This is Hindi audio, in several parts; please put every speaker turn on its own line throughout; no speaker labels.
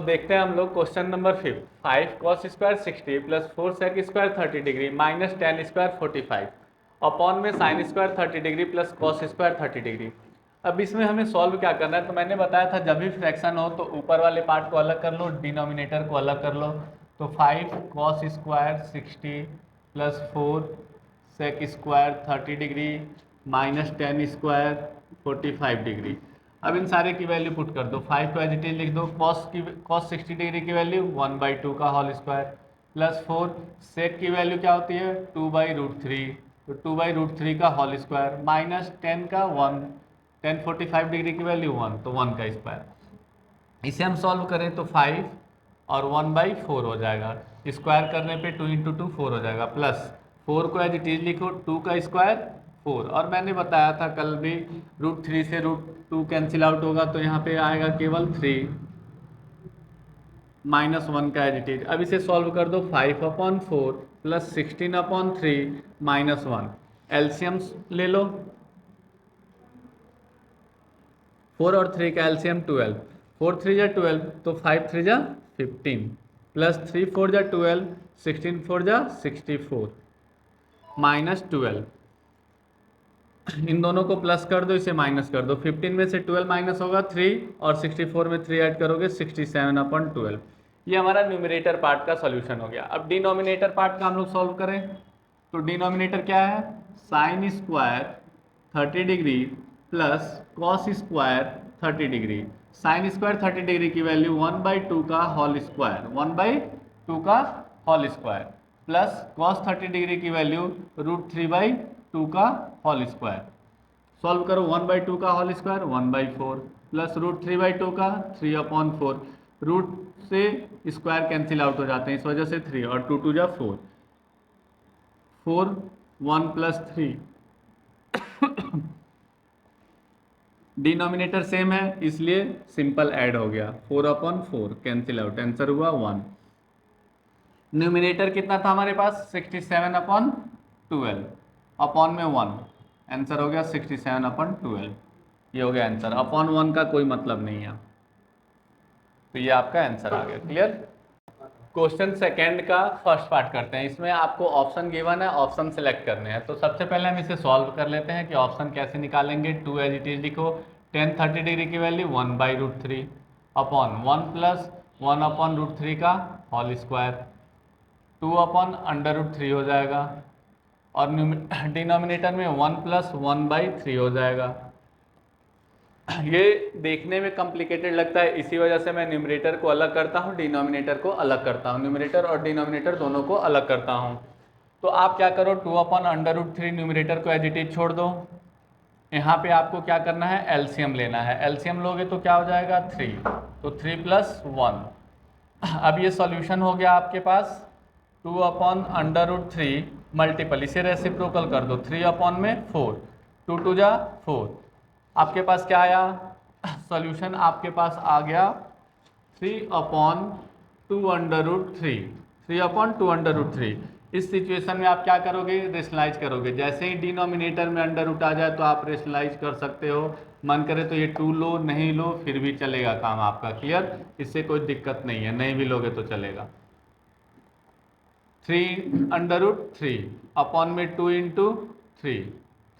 अब देखते हैं हम लोग question number 5। 5 cos square 60 plus 4 sec square 30 degree minus 10 square 45 upon में sine square 30 degree plus cos square 30 degree. अब इसमें हमें सॉल्व क्या करना है, तो मैंने बताया था जब भी फ्रैक्शन हो तो ऊपर वाले पार्ट को अलग कर लो, डिनोमिनेटर को अलग कर लो। तो 5 cos square 60 plus 4 sec square 30 degree minus 10 square 45 degree. अब इन सारे की वैल्यू पुट कर दो। 5 को एज इट इज लिख दो। कॉस 60 डिग्री की वैल्यू 1/2 का होल स्क्वायर प्लस 4 सेक की वैल्यू क्या होती है 2/√3, तो 2/√3 का होल स्क्वायर माइनस 10 का 1, 10 45 डिग्री की वैल्यू 1, तो 1 का स्क्वायर। इसे हम सॉल्व करें तो 5 और 1/4 हो जाएगा। स्क्वायर करने पे 2 × 2 4 हो जाएगा प्लस 4 को एज इट इज लिखो 2 का स्क्वायर 4। और मैंने बताया था कल भी √3 से √2 कैंसिल आउट होगा तो यहाँ पे आएगा केवल 3 माइनस 1 का एज इट इज। अब इसे सॉल्व कर दो। 5/4 प्लस 16/3 माइनस 1। एलसीएम ले लो। 4 और 3 का एलसीएम 12। 4 3 जा 12 तो 5 3 जा 15 प्लस 3 4 जा 12, 16 4 जा 64 माइनस 12। इन दोनों को प्लस कर दो, इसे माइनस कर दो। 15 में से 12 माइनस होगा 3 और 64 में 3 ऐड करोगे 67/12। ये हमारा न्यूमरेटर पार्ट का सॉल्यूशन हो गया। अब डिनोमिनेटर पार्ट का हम लोग सॉल्व करें तो डिनोमिनेटर क्या है sine square 30 degree plus cos square 30 degree. Sine square 30 degree की वैल्यू 1/2 का होल स्क्वायर, 1/2 का whole square plus cos 30 degree की वैल्यू √3/2 का होल स्क्वायर। सॉल्व करो 1/2 का होल स्क्वायर 1/4 प्लस √3/2 का 3/4। रूट से स्क्वायर कैंसिल आउट हो जाते हैं इस वजह से 3 और 2 2 जा 4, 4 1 प्लस 3। डिनोमिनेटर सेम है इसलिए सिंपल ऐड हो गया 4/4 कैंसिल आउट, आंसर हुआ 1। न्यूमिनेटर कितना था हमारे पास 67/12 अपॉन में 1, आंसर हो गया 67/12। ये हो गया आंसर। अपॉन 1 का कोई मतलब नहीं है, तो ये आपका आंसर आ गया। क्लियर। क्वेश्चन सेकंड का फर्स्ट पार्ट करते हैं। इसमें आपको ऑप्शन गिवन है, ऑप्शन सेलेक्ट करने हैं। तो सबसे पहले हम इसे सॉल्व कर लेते हैं कि ऑप्शन कैसे निकालेंगे। 2 एज इट इज लिखो। 10 30 डिग्री की वैल्यू 1/√3 अपॉन 1 प्लस 1/√3 का होल स्क्वायर 2/√3 हो जाएगा और डिनोमिनेटर में 1 प्लस 1/3 हो जाएगा। ये देखने में कॉम्प्लिकेटेड लगता है, इसी वजह से मैं न्यूमरेटर को अलग करता हूँ, डिनोमिनेटर को अलग करता हूँ। न्यूमरेटर और डिनोमिनेटर दोनों को अलग करता हूँ। तो आप क्या करो 2/√3 न्यूमरेटर को एज इट इज छोड़ दो। यहाँ पे आपको क्या करना है एलसीएम लेना है। एलसीएम लोगे तो क्या हो जाएगा 3, तो 3 + 1। अब ये सॉल्यूशन हो गया आपके पास 2/√3 मल्टीपल, इसे रेसिप्रोकल कर दो 3/4, 2 2 जा 4। आपके पास क्या आया सॉल्यूशन, आपके पास आ गया 3/2√3, 3/2√3। इस सिचुएशन में आप क्या करोगे रेशनलाइज करोगे। जैसे ही डिनोमिनेटर में अंडर रूट आ जाए तो आप रेशनलाइज कर सकते हो। मन करे तो ये 2 लो, नहीं लो फिर भी चलेगा काम आपका। क्लियर, इससे कोई दिक्कत नहीं है, नहीं भी लोगे तो चलेगा। 3/√3 अपॉन में 2 × 3,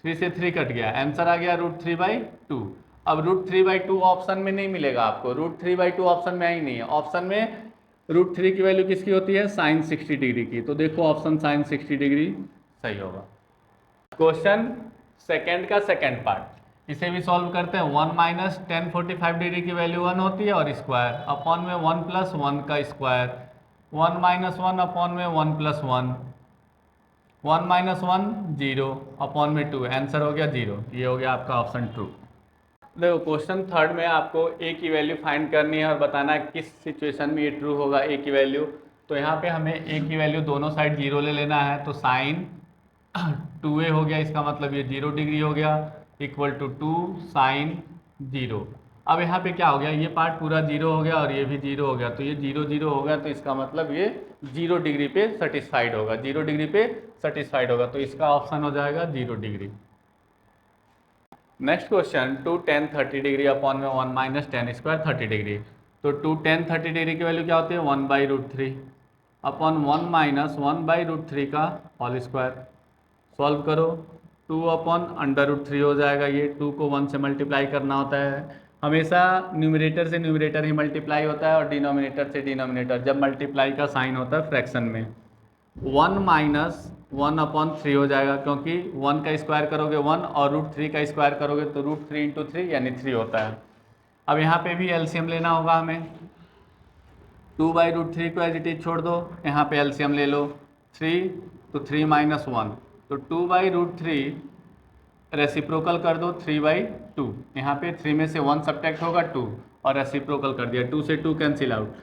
3 से 3 कट गया, आंसर आ गया √3/2। अब √3/2 ऑप्शन में नहीं मिलेगा आपको, √3/2 ऑप्शन में ही नहीं है। ऑप्शन में √3 की वैल्यू किसकी होती है साइन 60 डिग्री की, तो देखो ऑप्शन साइन 60 डिग्री सही होगा। क्वेश्चन सेकंड का सेकंड पार्ट, इसे भी सॉल्व करते हैं। 1 माइनस 10 45 डिग्री की वैल्यू 1 होती है और स्क्वायर अपॉन में 1 + 1 का स्क्वायर, 1 - 1 अपॉन में 1 + 1, 1 - 1 0 अपॉन में 2, आंसर हो गया 0। ये हो गया आपका ऑप्शन ट्रू। देखो क्वेश्चन थर्ड में आपको ए की वैल्यू फाइंड करनी है और बताना है किस सिचुएशन में ये ट्रू होगा ए की वैल्यू। तो यहाँ पे हमें ए की वैल्यू दोनों साइड 0 ले लेना है। तो साइन 2a हो गया, इसका मतलब ये 0 डिग्री हो गया, इक्वल टू 2 साइन 0। अब यहाँ पे क्या हो गया ये पार्ट पूरा 0 हो गया और ये भी 0 हो गया, तो ये 0 0 हो गया, तो इसका मतलब ये 0 डिग्री पे सेटिस्फाइड होगा, 0 डिग्री पे सेटिस्फाइड होगा, तो इसका ऑप्शन हो जाएगा 0 degree. Next question 2 10 30 degree upon में 1 - 10 स्क्वायर 30 डिग्री। तो 2 tan 30 डिग्री की वैल्यू क्या होती है 1/√3 अपॉन 1 माइनस 1/√3 का होल स्क्वायर। सॉल्व करो 2 अपॉन √3 हो जाएगा। ये 2 को 1 से मल्टीप्लाई करना होता है। हमेशा न्यूमरेटर से न्यूमरेटर ही मल्टीप्लाई होता है और डिनोमिनेटर से डिनोमिनेटर जब मल्टीप्लाई का साइन होता है फ्रैक्शन में। 1 माइनस 1/3 हो जाएगा, क्योंकि 1 का स्क्वायर करोगे 1 और √3 का स्क्वायर करोगे तो √3 × 3 यानी 3 होता है। अब यहाँ पे भी एलसीएम लेना होगा हमें। 2/√3 को एज इट इज छोड़ दो, यहाँ पे एलसीएम ले लो 3 तो 3 माइनस 1 तो 2/√3 रेसिप्रोकल कर दो 3/2। यहाँ पे 3 में से 1 सब्ट्रैक्ट होगा 2 और रेसिप्रोकल कर दिया, 2 से 2 कैंसिल आउट,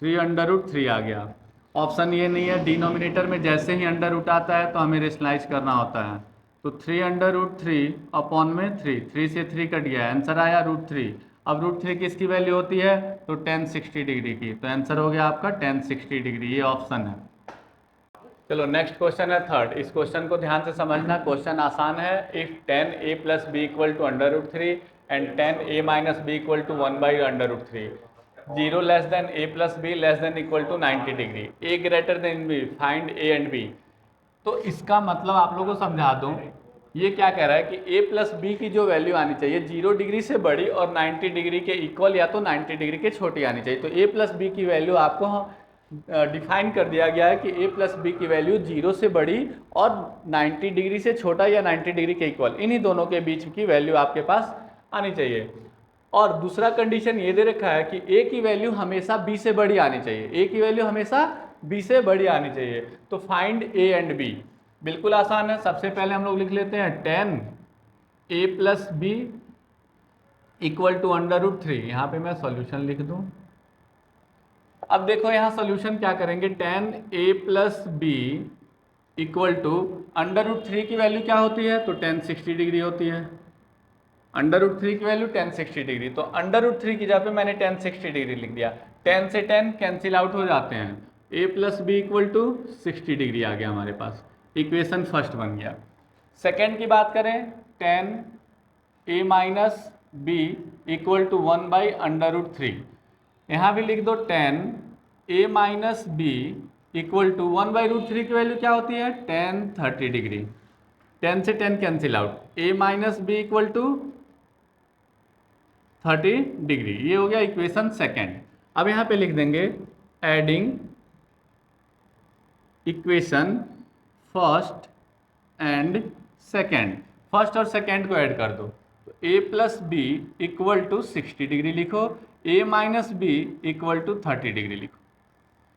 3/√3 आ गया। ऑप्शन ये नहीं है, डिनोमिनेटर में जैसे ही अंडर रूट आता है तो हमें रेशनलाइज करना होता है। तो 3/√3 अपॉन में 3 से 3 कट गया, आंसर आया √3। अब √3 किसकी वैल्यू होती है तो tan 60 डिग्री की, तो आंसर हो गया आपका tan 60 डिग्री, ये ऑप्शन है। चलो नेक्स्ट क्वेश्चन है थर्ड। इस क्वेश्चन को ध्यान से समझना, क्वेश्चन आसान है। If tan a + b = √3 and tan a - b = 1/√3, 0 less than a + b less than equal to 90 degree, a greater than b, find a and b। तो इसका मतलब आप लोगों को समझा दूं, ये क्या कह रहा है कि a + b की जो वैल्यू आनी चाहिए 0 डिग्री से बड़ी और 90 डिग्री के इक्वल या तो 90 डिग्री के छोटी आनी चाहिए। तो a + b की वैल्यू आपको डिफाइन कर दिया गया है कि a + b की वैल्यू 0 से बड़ी और 90 डिग्री से छोटा या 90 डिग्री के इक्वल, इन्हीं दोनों के बीच की वैल्यू आपके पास आनी चाहिए। और दूसरा कंडीशन ये दे रखा है कि a की वैल्यू हमेशा b से बड़ी आनी चाहिए, a की वैल्यू हमेशा b से बड़ी आनी चाहिए। तो फाइंड a एंड b, बिल्कुल आसान है। सबसे पहले हम लोग लिख लेते हैं tan a + b = √3। यहाँ पे मैं सॉल्यूशन लिख दूं। अब देखो यहाँ सॉल्यूशन क्या करेंगे, tan a + b = √3 की वैल्यू क्या होती है तो tan 60 डिग्री होती है। √3 की वैल्यू tan 60 डिग्री, तो √3 की जगह पे मैंने tan 60 डिग्री लिख दिया। tan से tan कैंसिल आउट हो जाते हैं, a + b = 60 डिग्री आ गया हमारे पास, इक्वेशन फर्स्ट बन गया। सेकेंड की बात करें, tan a - b = 1/√3, यहाँ भी लिख दो tan a - b = 1/√3 की वैल्यू क्या होती है tan 30 डिग्री, tan से tan cancel out, a - b = 30 degree, ये हो गया इक्वेशन सेकेंड। अब यहाँ पे लिख देंगे adding equation first and second, first और सेकेंड को ऐड कर दो। तो a + b = 60 डिग्री लिखो, a - b = 30 डिग्री लिखो।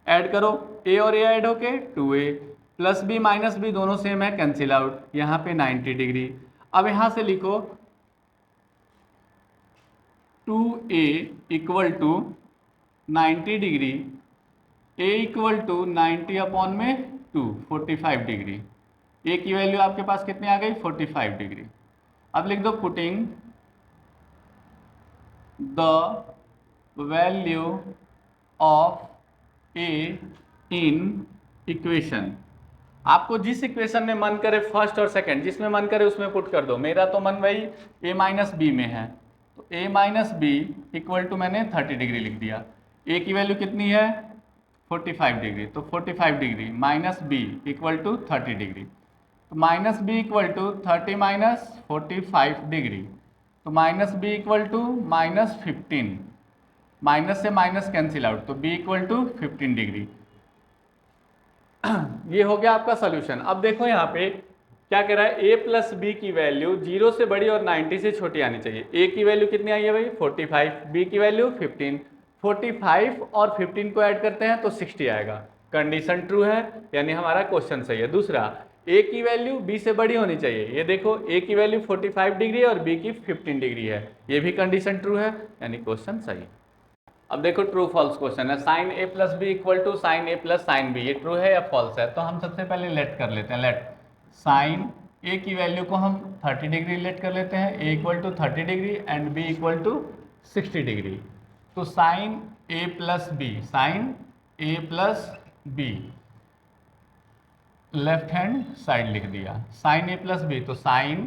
ऐड करो, a और a ऐड होके 2a + b - b दोनों सेम है, कैंसिल आउट, यहाँ पे 90 डिग्री। अब यहाँ से लिखो 2a = 90 डिग्री, a = 90 अपॉन में 2, 45 डिग्री। a की वैल्यू आपके पास कितनी आ गई 45 डिग्री। अब लिख दो putting the value of a in equation. आपको जिस इक्वेशन में मन करे फर्स्ट और सेकंड, जिसमें मन करे उसमें पुट कर दो। मेरा तो मन वही a - b में है, तो a - b = मैंने 30 डिग्री लिख दिया। a की वैल्यू कितनी है 45 डिग्री, तो 45 डिग्री माइनस b = 30 डिग्री, तो -b = 30 - 45 डिग्री, तो -b = -15, माइनस से माइनस कैंसिल आउट, तो b = 15 डिग्री। ये हो गया आपका सोल्यूशन। अब देखो यहाँ पे क्या कह रहा है, a + b की वैल्यू 0 से बड़ी और 90 से छोटी आनी चाहिए। a की वैल्यू कितनी आई है भाई 45, b की वैल्यू 15, 45 और 15 को ऐड करते हैं तो 60 आएगा। कंडीशन ट्रू है, यानी हमारा क्वेश्चन सही है। दूसरा, a की वैल्यू b से बड़ी होनी चाहिए। ये देखो a की वैल्यू 45 डिग्री और b की 15 डिग्री है, ये भी कंडीशन ट्रू है, यानी क्वेश्चन सही है। अब देखो ट्रू फॉल्स क्वेश्चन है, sin a + b = sin a + sin b, ये ट्रू है या फॉल्स है। तो हम सबसे पहले लेट कर लेते हैं, लेट sin a की वैल्यू को हम 30 डिग्री लेट कर लेते हैं, a = 30 degree and b = 60 degree. तो sin a + b, sin a + b left hand side लिख दिया, sin a + b तो sin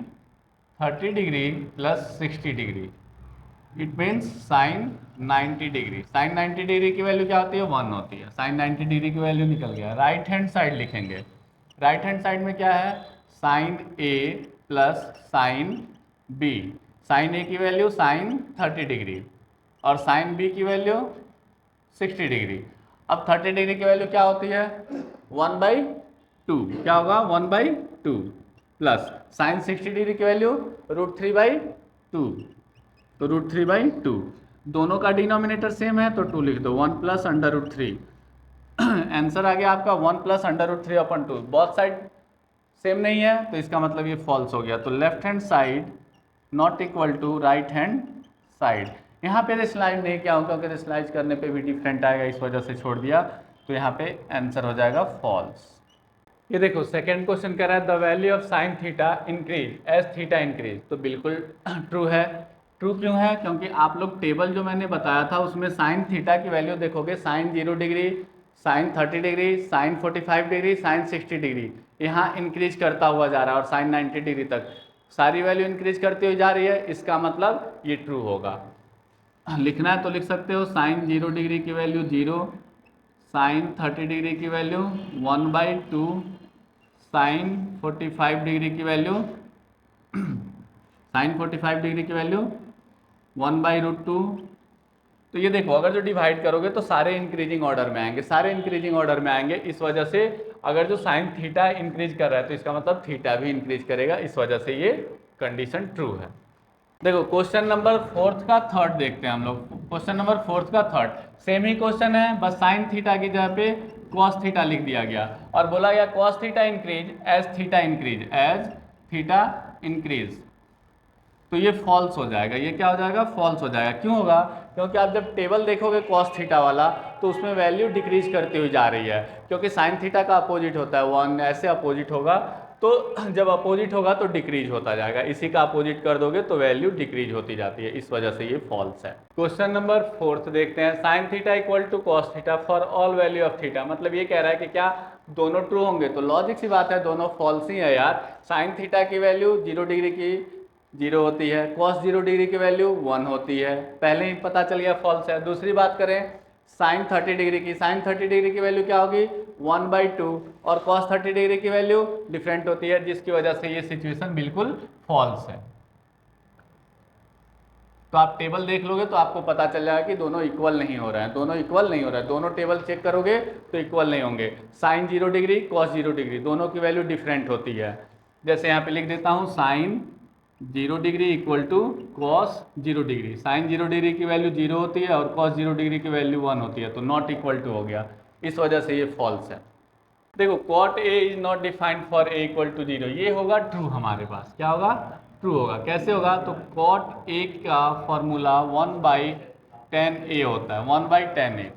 30 degree + 60 degree it means sine 90 degree. Sine 90 degree की वैल्यू क्या होती है? 1 होती है। साइन 90 डिग्री की वैल्यू निकल गया। राइट हैंड साइड लिखेंगे। राइट हैंड साइड में क्या है? साइन ए प्लस साइन बी। साइन ए की वैल्यू साइन 30 डिग्री और साइन बी की वैल्यू 60 डिग्री। अब 30 डिग्री की वैल्यू क्या होती है? 1/2। क्या होगा? 1/2 प्लस साइन 60 डिग्री की वैल्यू √3/2, तो √3/2। दोनों का डिनोमिनेटर सेम है तो 2 लिख दो। 1 प्लस √3। आंसर आ गया आपका 1 प्लस √3/2। बोथ साइड सेम नहीं है तो इसका मतलब ये फॉल्स हो गया। तो left hand side not equal to right hand side. यहाँ पे रिस्लाइज नहीं किया हूँ क्योंकि रिस्लाइज करने पे भी डिफरेंट आएगा, इस वजह से छोड़ दिया। तो यहाँ पे आंसर हो जाएगा फॉल्स। ये देखो सेकेंड क्वेश्चन कह रहा है the value of sine theta increase as theta increase. तो बिल्कुल ट्रू है। ट्रू क्यों है? क्योंकि आप लोग टेबल जो मैंने बताया था उसमें साइन थीटा की वैल्यू देखोगे, sine 0 degree, sine 30 degree, sine 45 degree, sine 60 degree, यहाँ इंक्रीज करता हुआ जा रहा है और साइन 90 डिग्री तक सारी वैल्यू इंक्रीज करती हुई जा रही है। इसका मतलब ये ट्रू होगा। लिखना है तो लिख सकते हो साइन 0 डिग्री की वैल्यू 0, साइन 30 डिग्री की वैल्यू 1/2, साइन 45 डिग्री की वैल्यू साइन 45 डिग्री की वैल्यू 1/√2। तो ये देखो अगर जो डिवाइड करोगे तो सारे इंक्रीजिंग ऑर्डर में आएंगे, सारे इंक्रीजिंग ऑर्डर में आएंगे। इस वजह से अगर जो साइन थीटा इंक्रीज कर रहा है तो इसका मतलब थीटा भी इंक्रीज करेगा। इस वजह से ये कंडीशन ट्रू है। देखो क्वेश्चन नंबर 4 का थर्ड देखते हैं हम लोग। क्वेश्चन नंबर 4 का थर्ड सेम ही क्वेश्चन है, बस साइन थीटा की जगह पे कॉस थीटा लिख दिया गया और बोला गया cos theta increase as theta increase, as theta increase. तो ये फॉल्स हो जाएगा। ये क्या हो जाएगा? फॉल्स हो जाएगा। क्यों होगा? क्योंकि आप जब टेबल देखोगे कॉस थीटा वाला तो उसमें वैल्यू डिक्रीज करती हुई जा रही है, क्योंकि साइन थीटा का अपोजिट होता है 1, ऐसे अपोजिट होगा तो जब अपोजिट होगा तो डिक्रीज होता जाएगा। इसी का अपोजिट कर दोगे तो वैल्यू डिक्रीज होती जाती है। इस वजह से ये फॉल्स है। क्वेश्चन नंबर 4 देखते हैं। Sine theta equal to cos theta for all value of theta. मतलब ये कह रहा है कि क्या दोनों ट्रू होंगे? तो लॉजिक सी बात है, दोनों फॉल्स ही है यार। साइन थीटा की वैल्यू 0 डिग्री की 0 होती है, कॉस 0 डिग्री की वैल्यू 1 होती है, पहले ही पता चल गया फॉल्स है। दूसरी बात करें साइन 30 डिग्री की, साइन 30 डिग्री की वैल्यू क्या होगी? 1/2 और कॉस 30 डिग्री की वैल्यू डिफरेंट होती है, जिसकी वजह से ये सिचुएशन बिल्कुल फॉल्स है। तो आप टेबल देख लोगे तो आपको पता चल जाएगा कि दोनों इक्वल नहीं हो रहे हैं, दोनों इक्वल नहीं हो रहा है। दोनों टेबल चेक करोगे तो इक्वल नहीं होंगे। साइन 0 डिग्री, कॉस 0 डिग्री, दोनों की वैल्यू डिफरेंट होती है। जैसे यहाँ पे लिख देता हूँ sine 0 degree equal to cos 0 degree. Sine 0 degree की वैल्यू 0 होती है और कॉस 0 डिग्री की वैल्यू 1 होती है, तो नॉट इक्वल टू हो गया। इस वजह से ये फॉल्स है। देखो cot A is not defined for A equal to 0, ये होगा ट्रू हमारे पास। क्या होगा? ट्रू होगा। कैसे होगा? तो कॉट ए का फॉर्मूला 1/10a होता है, 1/10a।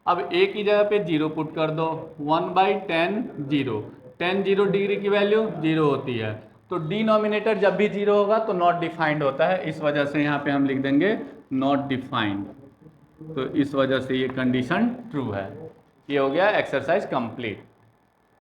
अब ए की जगह पे 0 पुट कर दो, 1/10 0, 10 0 डिग्री की वैल्यू 0 होती है, तो डिनोमिनेटर जब भी 0 होगा तो नॉट डिफाइंड होता है। इस वजह से यहाँ पे हम लिख देंगे नॉट डिफाइंड। तो इस वजह से ये कंडीशन ट्रू है। ये हो गया एक्सरसाइज कंप्लीट।